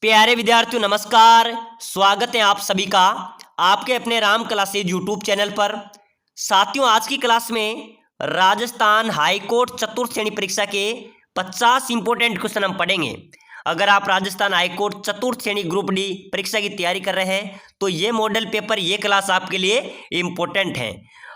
प्यारे विद्यार्थियों नमस्कार। स्वागत है आप सभी का आपके अपने राम क्लासेज यूट्यूब चैनल पर। साथियों, आज की क्लास में राजस्थान हाईकोर्ट चतुर्थ श्रेणी परीक्षा के 50 इंपोर्टेंट क्वेश्चन हम पढ़ेंगे। अगर आप राजस्थान हाईकोर्ट चतुर्थ श्रेणी ग्रुप डी परीक्षा की तैयारी कर रहे हैं तो ये मॉडल पेपर, ये क्लास आपके लिए इम्पोर्टेंट है।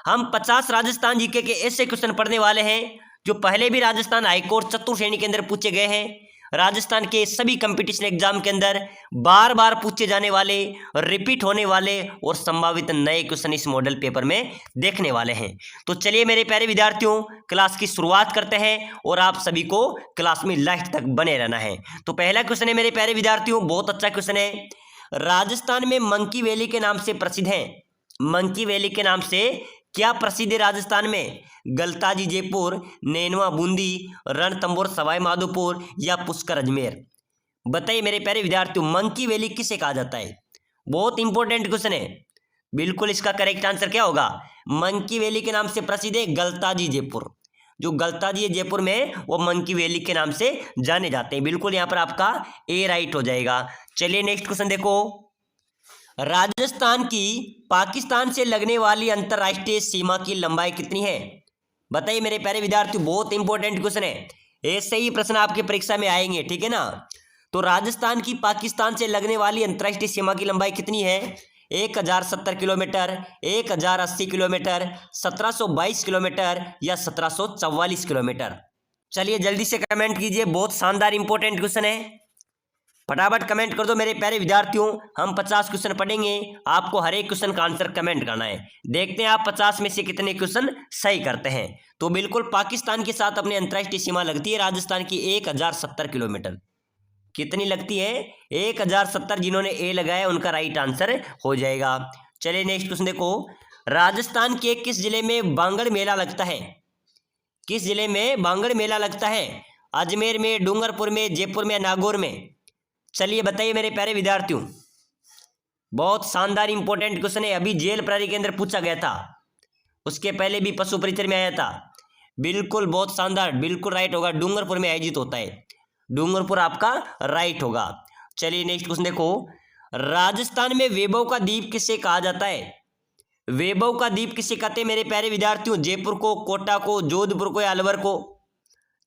हम 50 राजस्थान जीके के ऐसे क्वेश्चन पढ़ने वाले हैं जो पहले भी राजस्थान हाईकोर्ट चतुर्थ श्रेणी के अंदर पूछे गए हैं। राजस्थान के सभी कंपटीशन एग्जाम के अंदर बार बार पूछे जाने वाले, रिपीट होने वाले और संभावित नए क्वेश्चन इस मॉडल पेपर में देखने वाले हैं। तो चलिए मेरे प्यारे विद्यार्थियों, क्लास की शुरुआत करते हैं और आप सभी को क्लास में लास्ट तक बने रहना है। तो पहला क्वेश्चन है मेरे प्यारे विद्यार्थियों, बहुत अच्छा क्वेश्चन है। राजस्थान में मंकी वैली के नाम से प्रसिद्ध है। मंकी वैली के नाम से क्या प्रसिद्ध है राजस्थान में? गलताजी जयपुर, नैनवा बूंदी, रणथंभौर सवाई माधोपुर या पुष्कर अजमेर? बताइए मेरे प्यारे विद्यार्थियों, मंकी वैली किसे कहा जाता है? बहुत इंपॉर्टेंट क्वेश्चन है। बिल्कुल इसका करेक्ट आंसर क्या होगा? मंकी वैली के नाम से प्रसिद्ध है गलताजी जयपुर। जो गलताजी है जयपुर में, वो मंकी वैली के नाम से जाने जाते हैं। बिल्कुल यहाँ पर आपका ए राइट हो जाएगा। चलिए नेक्स्ट क्वेश्चन देखो। राजस्थान की पाकिस्तान से लगने वाली अंतरराष्ट्रीय सीमा की लंबाई कितनी है? बताइए मेरे प्यारे विद्यार्थियों, बहुत इंपॉर्टेंट क्वेश्चन है। ऐसे ही प्रश्न आपके परीक्षा में आएंगे, ठीक है ना। तो राजस्थान की पाकिस्तान से लगने वाली अंतरराष्ट्रीय सीमा की लंबाई कितनी है? 1070 किलोमीटर, 1080 किलोमीटर, 1722 किलोमीटर या 1744 किलोमीटर? चलिए जल्दी से कमेंट कीजिए, बहुत शानदार इंपॉर्टेंट क्वेश्चन है। फटाफट कमेंट कर दो मेरे प्यारे विद्यार्थियों। हम 50 क्वेश्चन पढ़ेंगे, आपको हर एक क्वेश्चन का आंसर कमेंट करना है। देखते हैं आप 50 में से कितने क्वेश्चन सही करते हैं। तो बिल्कुल पाकिस्तान के साथ अपनी अंतरराष्ट्रीय सीमा लगती है राजस्थान की 1070 किलोमीटर। कितनी लगती है? 1070। जिन्होंने ए लगाया उनका राइट आंसर हो जाएगा। चलिए नेक्स्ट क्वेश्चन देखो। राजस्थान के किस जिले में बांगड़ मेला लगता है? किस जिले में बांगड़ मेला लगता है? अजमेर में, डूंगरपुर में, जयपुर में, नागौर में? चलिए बताइए मेरे प्यारे विद्यार्थियों। बहुत शानदार इंपॉर्टेंट क्वेश्चन है। अभी जेल प्रहरी के अंदर पूछा गया था, उसके पहले भी पशु परिचय में आया था। बिल्कुल बहुत शानदार, बिल्कुल राइट होगा। डूंगरपुर में आयोजित होता है। डूंगरपुर आपका राइट होगा। चलिए नेक्स्ट क्वेश्चन देखो। राजस्थान में वैभव का द्वीप किसे कहा जाता है? वैभव का द्वीप किसे कहते हैं मेरे प्यारे विद्यार्थियों? जयपुर को, कोटा को, जोधपुर को या अलवर को?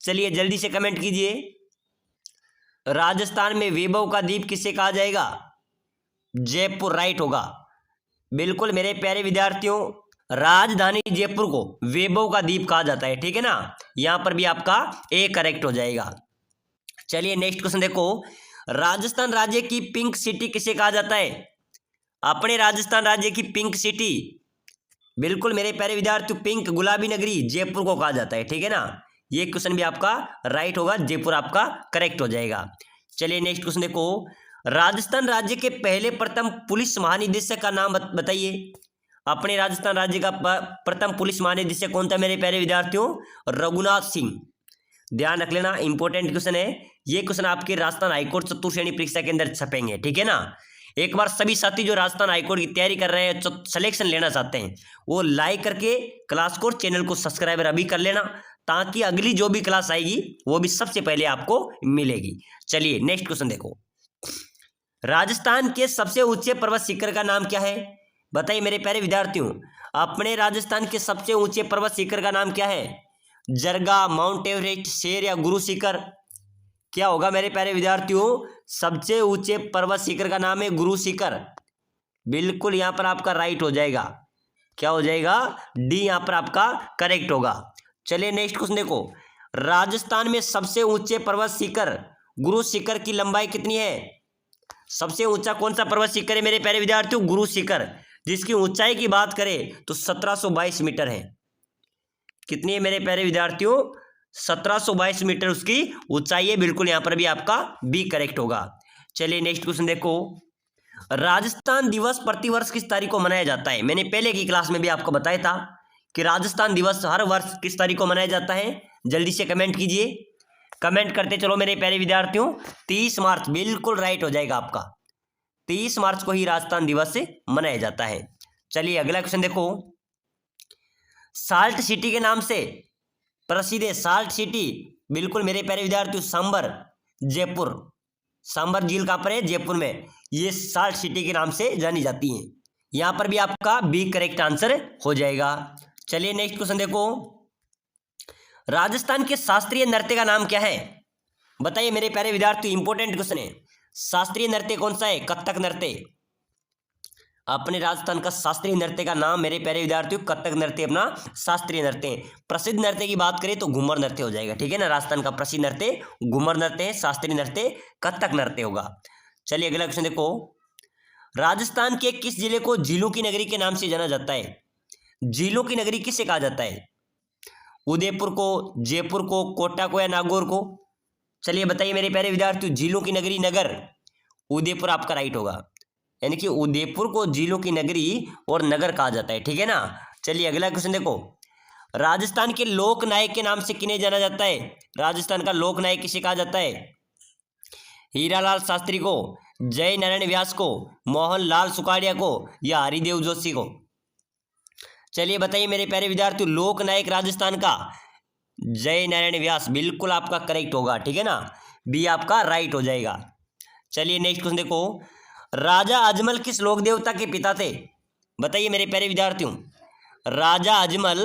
चलिए जल्दी से कमेंट कीजिए। राजस्थान में वैभव का द्वीप किसे कहा जाएगा? जयपुर राइट होगा। बिल्कुल मेरे प्यारे विद्यार्थियों, राजधानी जयपुर को वैभव का द्वीप कहा जाता है, ठीक है ना। यहां पर भी आपका ए करेक्ट हो जाएगा। चलिए नेक्स्ट क्वेश्चन देखो। राजस्थान राज्य की पिंक सिटी किसे कहा जाता है? अपने राजस्थान राज्य की पिंक सिटी, बिल्कुल मेरे प्यारे विद्यार्थियों, पिंक गुलाबी नगरी जयपुर को कहा जाता है, ठीक है ना। ये क्वेश्चन भी आपका राइट होगा, जयपुर आपका करेक्ट हो जाएगा। चलिए नेक्स्ट क्वेश्चन देखो। राजस्थान राज्य के पहले प्रथम पुलिस महानिदेशक का नाम बताइए। अपने राजस्थान राज्य का प्रथम पुलिस महानिदेशक कौन था मेरे प्यारे विद्यार्थियों? रघुनाथ सिंह। ध्यान रख लेना, इंपॉर्टेंट क्वेश्चन है। ये क्वेश्चन आपके राजस्थान हाईकोर्ट चतुर्थ श्रेणी परीक्षा के अंदर छपेंगे, ठीक है ना। एक बार सभी साथी जो राजस्थान हाईकोर्ट की तैयारी कर रहे हैं, सिलेक्शन लेना चाहते हैं, वो लाइक करके क्लास को, चैनल को सब्सक्राइबर अभी कर लेना, ताकि अगली जो भी क्लास आएगी वो भी सबसे पहले आपको मिलेगी। चलिए नेक्स्ट क्वेश्चन देखो। राजस्थान के सबसे ऊंचे पर्वत शिखर का नाम क्या है? बताइए मेरे प्यारे विद्यार्थियों, अपने राजस्थान के सबसे ऊंचे पर्वत शिखर का नाम क्या है? जरगा, माउंट एवरेस्ट, शेर या गुरु शिखर? क्या होगा मेरे प्यारे विद्यार्थियों? सबसे ऊंचे पर्वत शिखर का नाम है गुरु शिखर। बिल्कुल यहां पर आपका राइट हो जाएगा। क्या हो जाएगा? डी यहां पर आपका करेक्ट होगा। चलिए नेक्स्ट क्वेश्चन देखो। राजस्थान में सबसे ऊंचे पर्वत शिखर गुरु शिखर की लंबाई कितनी है? सबसे ऊंचा कौन सा पर्वत शिखर है मेरे प्यारे विद्यार्थियों? गुरु शिखर, जिसकी ऊंचाई की बात करें तो 1722 मीटर है। कितनी है मेरे प्यारे विद्यार्थियों? 1722 मीटर उसकी ऊंचाई है। बिल्कुल यहां पर भी आपका बी करेक्ट होगा। चलिए नेक्स्ट क्वेश्चन देखो। राजस्थान दिवस प्रतिवर्ष किस तारीख को मनाया जाता है? मैंने पहले की क्लास में भी आपको बताया था कि राजस्थान दिवस हर वर्ष किस तारीख को मनाया जाता है। जल्दी से कमेंट कीजिए, कमेंट करते चलो मेरे प्यारे विद्यार्थियों। 30 मार्च बिल्कुल राइट हो जाएगा आपका। 30 मार्च को ही राजस्थान दिवस से मनाया जाता है। चलिए अगला क्वेश्चन देखो। साल्ट सिटी के नाम से प्रसिद्ध है साल्ट सिटी, बिल्कुल मेरे प्यारे विद्यार्थियों, सांबर, जयपुर। सांबर झील कहाँ पर है? जयपुर में। ये साल्ट सिटी के नाम से जानी जाती हैं। यहाँ पर भी आपका बी करेक्ट आंसर हो जाएगा। चलिए नेक्स्ट क्वेश्चन देखो, राजस्थान के शास्त्रीय नृत्य का नाम क्या है? बताइए मेरे प्यारे विद्यार्थी, इंपॉर्टेंट क्वेश्चन है। शास्त्रीय नृत्य कौन सा है? कथक नृत्य। अपने राजस्थान का शास्त्रीय नृत्य का नाम मेरे प्यारे विद्यार्थियों कथक नृत्य अपना शास्त्रीय नृत्य है। प्रसिद्ध नृत्य की बात करें तो घूमर नृत्य हो जाएगा, ठीक है ना। राजस्थान का प्रसिद्ध नृत्य घूमर नृत्य है, शास्त्रीय नृत्य कथक नृत्य होगा। चलिए अगला क्वेश्चन देखो, राजस्थान के किस जिले को झीलों की नगरी के नाम से जाना जाता है? झीलों की नगरी किसे कहा जाता है? उदयपुर को, जयपुर को, कोटा को या नागौर को? चलिए बताइए मेरे प्यारे विद्यार्थियों, झीलों की नगरी नगर उदयपुर आपका राइट होगा, यानी कि उदयपुर को झीलों की नगरी और नगर कहा जाता है, ठीक है ना। चलिए अगला क्वेश्चन देखो, राजस्थान के लोक नायक के नाम से किन्हें जाना जाता है? राजस्थान का लोक नायक किसे कहा जाता है? हीरालाल शास्त्री को, जय नारायण व्यास को, मोहनलाल सुखाड़िया को या हरिदेव जोशी को? चलिए बताइए मेरे प्यारे विद्यार्थियों, लोक नायक राजस्थान का जय नारायण व्यास बिल्कुल आपका करेक्ट होगा, ठीक है ना। बी आपका राइट हो जाएगा। चलिए नेक्स्ट क्वेश्चन देखो, राजा अजमल किस लोक देवता के पिता थे? बताइए मेरे प्यारे विद्यार्थियों, राजा अजमल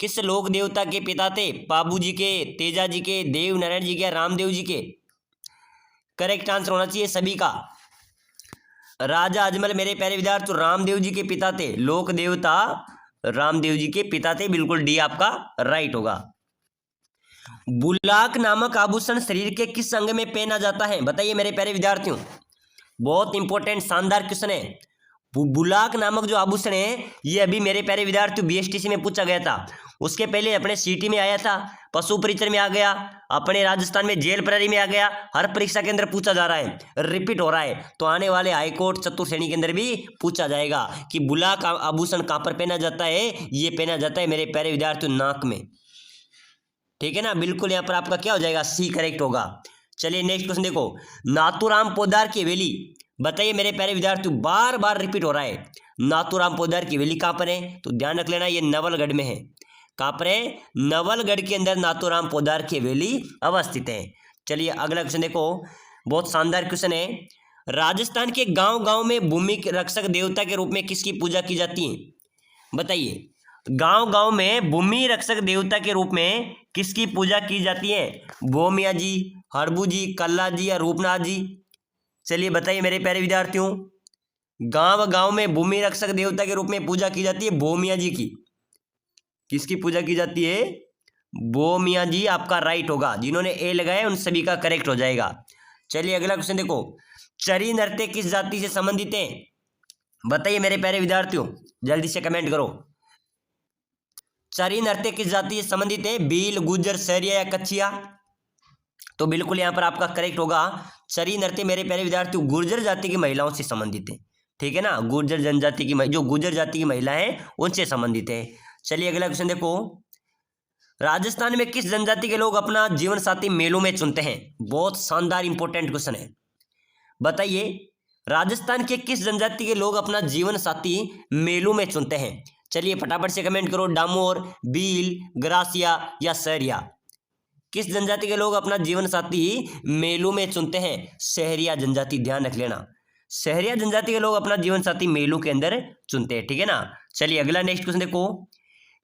किस लोक देवता के पिता थे? पाबू जी के, तेजा जी के, देव नारायण जी के, रामदेव जी के? करेक्ट आंसर होना चाहिए सभी का। राजा अजमल मेरे प्यारे विद्यार्थियों रामदेव जी के पिता थे, लोक देवता रामदेव जी के पिता थे, बिल्कुल डी आपका राइट होगा। बुलाक नामक आभूषण शरीर के किस अंग में पहना जाता है? बताइए मेरे प्यारे विद्यार्थियों, बहुत इंपॉर्टेंट शानदार क्वेश्चन है। बुलाक नामक जो आभूषण है ये अभी मेरे प्यारे विद्यार्थियों बीएसटीसी में पूछा गया था, उसके पहले अपने सीटी में आया था, पशु परिचर में आ गया, अपने राजस्थान में जेल प्रहरी में आ गया, हर परीक्षा के अंदर पूछा जा रहा है, रिपीट हो रहा है। तो आने वाले हाईकोर्ट चतुर्थ श्रेणी के अंदर भी पूछा जाएगा कि बुलाक आभूषण कहाँ पर पहना जाता है? ये पहना जाता है मेरे प्यारे विद्यार्थियों नाक में, ठीक है ना। बिल्कुल यहाँ पर आपका क्या हो जाएगा? सी करेक्ट होगा। चलिए नेक्स्ट क्वेश्चन देखो, नाथूराम पोद्दार की हवेली, बताइए मेरे प्यारे विद्यार्थियों, बार बार रिपीट हो रहा है, नाथूराम पोद्दार की हवेली कहाँ पर है? तो ध्यान रख लेना, ये नवलगढ़ में है। कहाँ पर है? नवलगढ़ के अंदर नाथूराम पोद्दार की हवेली अवस्थित है। चलिए अगला क्वेश्चन देखो, बहुत शानदार क्वेश्चन है, राजस्थान के गांव गांव में भूमि रक्षक देवता के रूप में किसकी पूजा की जाती है? बताइए, गांव गांव में भूमि रक्षक देवता के रूप में किसकी पूजा की जाती है? भोमिया जी, हरबू जी, कल्ला जी या रूपनाथ जी? चलिए बताइए मेरे प्यारे विद्यार्थियों, गांव गांव में भूमि रक्षक देवता के रूप में पूजा की जाती है भोमिया जी की। किसकी पूजा की जाती है? भोमिया जी आपका राइट होगा, जिन्होंने ए लगाया उन सभी का करेक्ट हो जाएगा। चलिए अगला क्वेश्चन देखो, चरी नृत्य किस जाति से संबंधित है? बताइए मेरे प्यारे विद्यार्थियों, जल्दी से कमेंट करो। चरी नृत्य किस जाति से संबंधित है? भील, गुज्जर, सहरिया या कच्छिया? तो बिल्कुल यहाँ पर आपका करेक्ट होगा, चरी नृत्य मेरे प्यारे विद्यार्थियों गुर्जर जाति की महिलाओं से संबंधित है, ठीक है ना। गुर्जर जनजाति की जो गुर्जर जाति की महिला है उनसे संबंधित है। चलिए अगला क्वेश्चन देखो, राजस्थान में किस जनजाति के लोग अपना जीवन साथी मेलों में चुनते हैं? बहुत शानदार इंपॉर्टेंट क्वेश्चन है। बताइए, राजस्थान के किस जनजाति के लोग अपना जीवन साथी मेलों में चुनते हैं? चलिए फटाफट से कमेंट करो, डामोर, भील, ग्रासिया या सहरिया? किस जनजाति के लोग अपना जीवन साथी मेलों में चुनते हैं? सहरिया जनजाति, ध्यान रख लेना, सहरिया जनजाति के लोग अपना जीवन साथी मेलों के अंदर चुनते हैं, ठीक है ना। चलिए अगला नेक्स्ट क्वेश्चन देखो,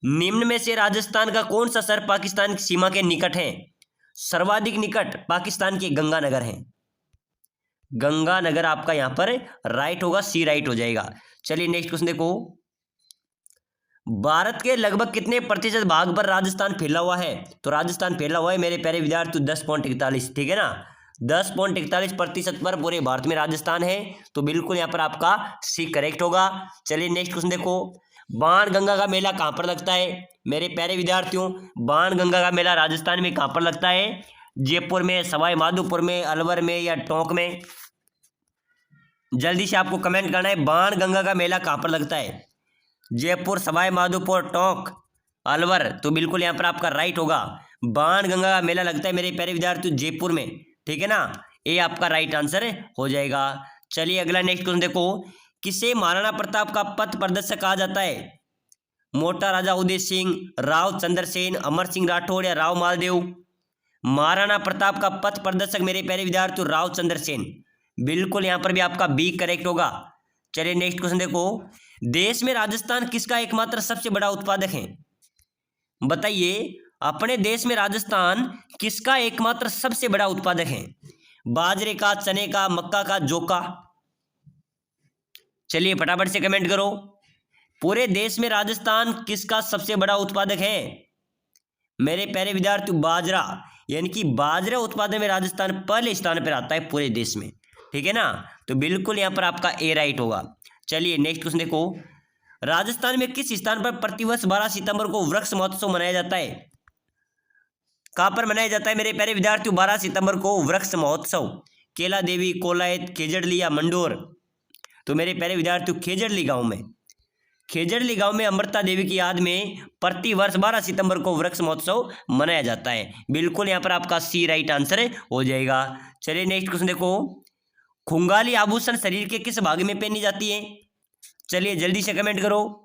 निम्न में से राजस्थान का कौन सा शहर पाकिस्तान की सीमा के निकट है? सर्वाधिक निकट पाकिस्तान के गंगानगर है, गंगानगर आपका यहाँ पर राइट होगा, सी राइट हो जाएगा। चलिए नेक्स्ट क्वेश्चन देखो, भारत के लगभग कितने प्रतिशत भाग पर राजस्थान फैला हुआ है? तो राजस्थान फैला हुआ है मेरे प्यारे विद्यार्थी 10.41, ठीक है ना। 10.41% पर पूरे भारत में राजस्थान है, तो बिल्कुल यहाँ पर आपका सी करेक्ट होगा। चलिए नेक्स्ट क्वेश्चन देखो, बाण गंगा का मेला कहाँ पर लगता है? मेरे प्यारे विद्यार्थियों, बाण गंगा का मेला राजस्थान में कहाँ पर लगता है? जयपुर में, सवाई माधोपुर में, अलवर में या टोंक में? जल्दी से आपको कमेंट करना है, बाण गंगा का मेला कहाँ पर लगता है? जयपुर, सवाई माधोपुर, टोंक, अलवर? तो बिल्कुल यहाँ पर आपका राइट होगा, बाण गंगा का मेला लगता है मेरे प्यारे विद्यार्थियों जयपुर में, ठीक है ना। ये आपका राइट आंसर हो जाएगा। चलिए अगला नेक्स्ट क्वेश्चन देखो, किसे महाराणा प्रताप का पथ प्रदर्शक कहा जाता है? मोटा राजा उदय सिंह, राव चंद्रसेन, अमर सिंह राठौड़ या राव मालदेव? महाराणा प्रताप का पथ प्रदर्शक मेरे प्यारे विद्यार्थियों राव चंद्र सेन। बिल्कुल यहाँ पर भी आपका बी करेक्ट होगा। चलिए नेक्स्ट क्वेश्चन देखो, देश में राजस्थान किसका एकमात्र सबसे बड़ा उत्पादक है? बताइए, अपने देश में राजस्थान किसका एकमात्र सबसे बड़ा उत्पादक है? बाजरे का, चने का, मक्का का, जौ का? चलिए फटाफट से कमेंट करो। पूरे देश में राजस्थान किसका सबसे बड़ा उत्पादक है? मेरे प्यारे विद्यार्थियों बाजरा, यानी कि बाजरा उत्पादन में राजस्थान पहले स्थान पर आता है पूरे देश में, ठीक है ना। तो बिल्कुल यहाँ पर आपका ए राइट होगा। चलिए नेक्स्ट क्वेश्चन देखो, राजस्थान में किस स्थान पर प्रतिवर्ष 12 सितंबर को वृक्ष महोत्सव मनाया जाता है? कहाँ पर मनाया जाता है मेरे प्यारे विद्यार्थियों 12 सितंबर को वृक्ष महोत्सव? केला देवी, कोलायत, खेजड़ली या मंडोर? तो मेरे प्यारे विद्यार्थियों खेजड़ली गांव में, खेजड़ली गांव में अमृता देवी की याद में प्रति वर्ष 12 सितंबर को वृक्ष महोत्सव मनाया जाता है। बिल्कुल यहाँ पर आपका सी राइट आंसर हो जाएगा। चलिए नेक्स्ट क्वेश्चन देखो, खुंगाली आभूषण शरीर के किस भाग में पहनी जाती है? चलिए जल्दी से कमेंट करो,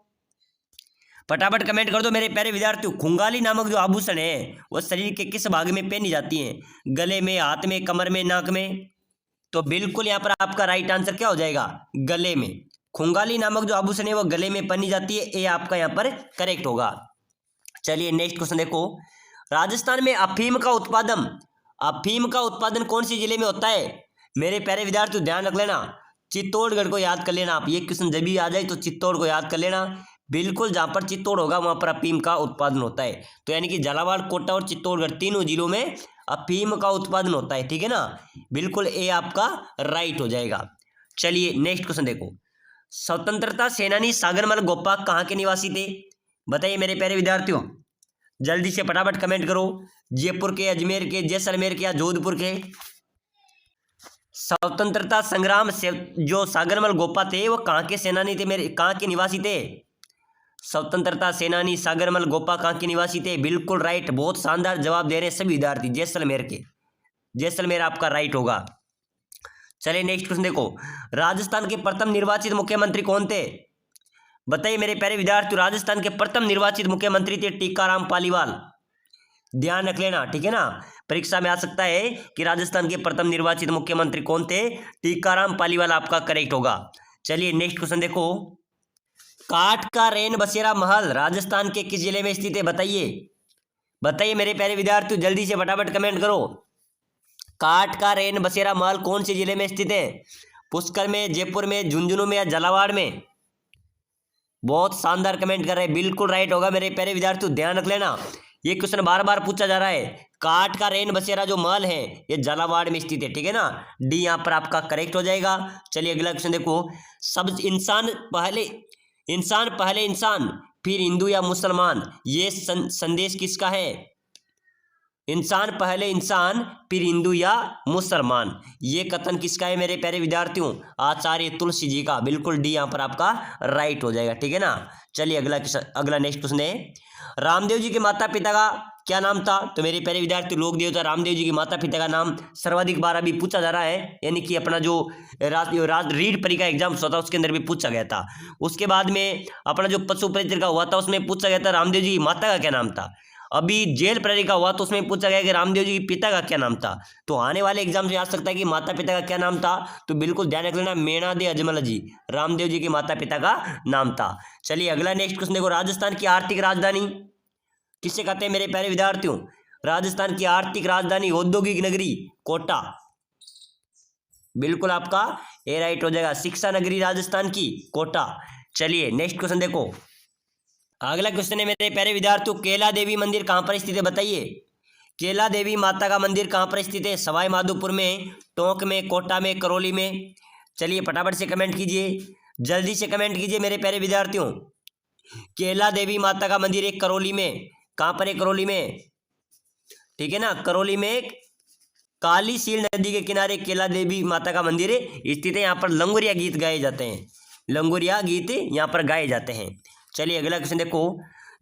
फटाफट कमेंट कर दो मेरे प्यारे विद्यार्थियों। खुंगाली नामक जो आभूषण है वो शरीर के किस भाग में पहनी जाती है? गले में, हाथ में, कमर में, नाक में? तो बिल्कुल यहाँ पर आपका राइट आंसर क्या हो जाएगा? गले में। खुंगाली नामक जो आभूषण है वो गले में पहनी जाती है, ये आपका यहाँ पर करेक्ट होगा। चलिए नेक्स्ट क्वेश्चन देखो, राजस्थान में अफीम का उत्पादन कौन सी जिले में होता है? मेरे प्यारे विद्यार्थियों ध्यान रख लेना, चित्तौड़गढ़ को याद कर लेना आप। ये क्वेश्चन जब भी आ जाए तो चित्तौड़ को याद कर लेना। बिल्कुल जहां पर चित्तौड़ होगा वहां पर अफीम का उत्पादन होता है। तो यानी कि झालावाड़, कोटा और चित्तौड़गढ़ तीनों जिलों में अफीम का उत्पादन होता है, ठीक है ना। बिल्कुल ए आपका राइट हो जाएगा। चलिए नेक्स्ट क्वेश्चन देखो, स्वतंत्रता सेनानी सागरमल गोप्पा कहाँ के निवासी थे? बताइए मेरे प्यारे विद्यार्थियों, जल्दी से फटाफट कमेंट करो। जयपुर के, अजमेर के, जैसलमेर के या जोधपुर के? स्वतंत्रता संग्राम से जो सागरमल गोप्पा थे वो कहाँ के सेनानी थे, मेरे कहाँ के निवासी थे? स्वतंत्रता सेनानी सागरमल गोप्पा कहाँ के निवासी थे? बिल्कुल राइट, बहुत शानदार जवाब दे रहे हैं सभी विद्यार्थी, जैसलमेर के। जैसलमेर आपका राइट होगा। चलिए नेक्स्ट क्वेश्चन देखो, राजस्थान के प्रथम निर्वाचित मुख्यमंत्री कौन थे? बताइए मेरे प्यारे विद्यार्थी, राजस्थान के प्रथम निर्वाचित मुख्यमंत्री थे टीकाराम पालीवाल। ध्यान रख लेना, ठीक है ना, परीक्षा में आ सकता है कि राजस्थान के प्रथम निर्वाचित मुख्यमंत्री कौन थे? टीकाराम पालीवाल आपका करेक्ट होगा। चलिए नेक्स्ट क्वेश्चन देखो, काठ का रेन बसेरा महल राजस्थान के किस जिले में स्थित है? बताइए मेरे प्यारे विद्यार्थियों, जल्दी से फटाफट कमेंट करो। काठ का रेन बसेरा महल कौन से जिले में स्थित है? पुष्कर में, जयपुर में, झुंझुनू में या झालावाड़ में? बहुत शानदार कमेंट कर रहे हैं, बिल्कुल राइट होगा मेरे प्यारे विद्यार्थियों। ध्यान रख लेना, ये क्वेश्चन बार बार पूछा जा रहा है। काठ का रेन बसेरा जो महल है ये झालावाड़ में स्थित है, ठीक है ना। डी यहाँ पर आपका करेक्ट हो जाएगा। चलिए अगला क्वेश्चन देखो, सब इंसान पहले इंसान फिर हिंदू या मुसलमान, ये संदेश किसका है? इंसान पहले इंसान फिर हिंदू या मुसलमान, ये कथन किसका है मेरे प्यारे विद्यार्थियों? आचार्य तुलसी जी का। बिल्कुल डी यहाँ पर आपका राइट हो जाएगा, ठीक है ना। चलिए अगला नेक्स्ट क्वेश्चन है, रामदेव जी के माता पिता का क्या नाम था? तो मेरे प्यारे विद्यार्थी, लोक देवता रामदेव जी के माता पिता का नाम सर्वाधिक बार अभी पूछा जा रहा है, यानी कि अपना जो रीट परीक्षा एग्जाम होता उसके अंदर भी पूछा गया था। उसके बाद में अपना जो पशु परीक्षा हुआ था उसमें पूछा गया था रामदेव जी की माता का क्या नाम था। अभी जेल प्रहरी का हुआ तो उसमें पूछा गया कि रामदेव जी के पिता का क्या नाम था। तो आने वाले एग्जाम से आ सकता है कि माता पिता का क्या नाम था, तो बिल्कुल ध्यान रख लेना, मेणा दे अजमल जी, रामदेव जी के माता पिता का नाम था। चलिए अगला नेक्स्ट क्वेश्चन देखो, राजस्थान की आर्थिक राजधानी किसे कहते हैं मेरे प्यारे विद्यार्थियों? राजस्थान की आर्थिक राजधानी, औद्योगिक नगरी, कोटा। बिल्कुल आपका ए राइट हो जाएगा। शिक्षा नगरी राजस्थान की, कोटा। चलिए नेक्स्ट क्वेश्चन देखो, अगला क्वेश्चन है मेरे प्यारे विद्यार्थियों, केला देवी मंदिर कहाँ पर स्थित है? बताइए, केला देवी माता का मंदिर कहाँ पर स्थित है? सवाई माधोपुर में, टोंक में, कोटा में, करौली में? चलिए फटाफट से कमेंट कीजिए, जल्दी से कमेंट कीजिए मेरे प्यारे विद्यार्थियों। केला देवी माता का मंदिर एक करौली में, कहाँ पर है? करौली में, ठीक है ना। करौली में काली सील नदी के किनारे केला देवी माता का मंदिर स्थित है। यहाँ पर लंगोरिया गीत गाए जाते हैं, लंगोरिया गीत यहाँ पर गाए जाते हैं। चलिए अगला क्वेश्चन देखो,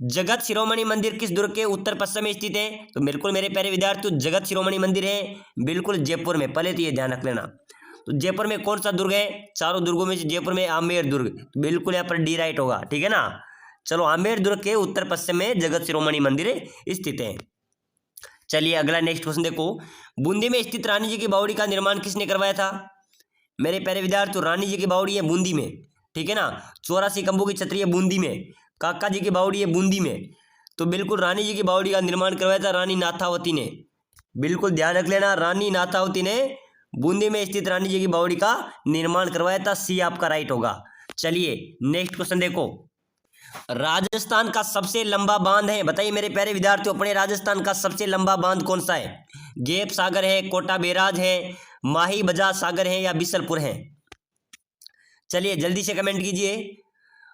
जगत शिरोमणि मंदिर किस दुर्ग के उत्तर पश्चिम में स्थित है? तो बिल्कुल मेरे प्यारे विद्यार्थियों, जगत शिरोमणि मंदिर है बिल्कुल जयपुर में। पहले तो ये ध्यान रख लेना, तो जयपुर में कौन सा दुर्ग है? चारों दुर्गों में से जयपुर में आमेर दुर्ग, तो बिल्कुल यहाँ पर डी राइट होगा, ठीक है ना। चलो, आमेर दुर्ग के उत्तर पश्चिम में जगत शिरोमणि मंदिर स्थित है। चलिए अगला नेक्स्ट क्वेश्चन देखो, बूंदी में स्थित रानी जी की बावड़ी का निर्माण किसने करवाया था? मेरे प्यारे विद्यार्थियों, रानी जी की बावड़ी है बूंदी में, ठीक है ना। 84 खंभों की छतरी है बूंदी में, काका जी की बावड़ी है बूंदी में, तो बिल्कुल रानी जी की बावड़ी का निर्माण करवाया था रानी नाथावती ने। बिल्कुल ध्यान रख लेना, रानी नाथावती ने बूंदी में स्थित रानी जी की बावड़ी का निर्माण करवाया था। सी आपका राइट होगा। चलिए नेक्स्ट क्वेश्चन देखो, राजस्थान का सबसे लंबा बांध है, बताइए मेरे प्यारे विद्यार्थियों, अपने राजस्थान का सबसे लंबा बांध कौन सा है? गेप सागर है, कोटा बैराज है, माही बजाज सागर है या बिसलपुर है? चलिए जल्दी से कमेंट कीजिए।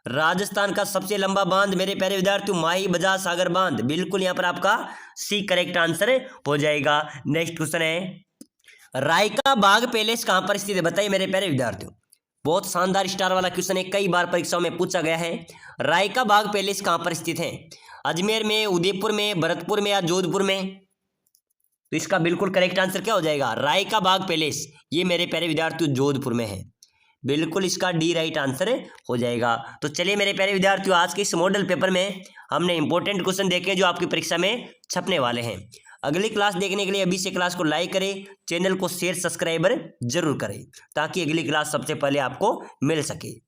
राजस्थान का सबसे लंबा बांध मेरे प्यारे विद्यार्थियों माही बजाज सागर बांध, बिल्कुल यहाँ पर आपका सी करेक्ट आंसर हो जाएगा। नेक्स्ट क्वेश्चन है, रायका बाग पैलेस कहां पर स्थित है? बताइए मेरे प्यारे विद्यार्थियों, बहुत शानदार स्टार वाला क्वेश्चन है, कई बार परीक्षाओं में पूछा गया है। रायका बाग पैलेस कहां पर स्थित है? अजमेर में, उदयपुर में, भरतपुर में या जोधपुर में? तो इसका बिल्कुल करेक्ट आंसर क्या हो जाएगा? रायका बाग पैलेस, ये मेरे प्यारे विद्यार्थियों जोधपुर में है, बिल्कुल इसका डी राइट आंसर हो जाएगा। तो चलिए मेरे प्यारे विद्यार्थियों, आज के इस मॉडल पेपर में हमने इंपॉर्टेंट क्वेश्चन देखे जो आपकी परीक्षा में छपने वाले हैं। अगली क्लास देखने के लिए अभी से क्लास को लाइक करें, चैनल को शेयर सब्सक्राइबर जरूर करें, ताकि अगली क्लास सबसे पहले आपको मिल सके।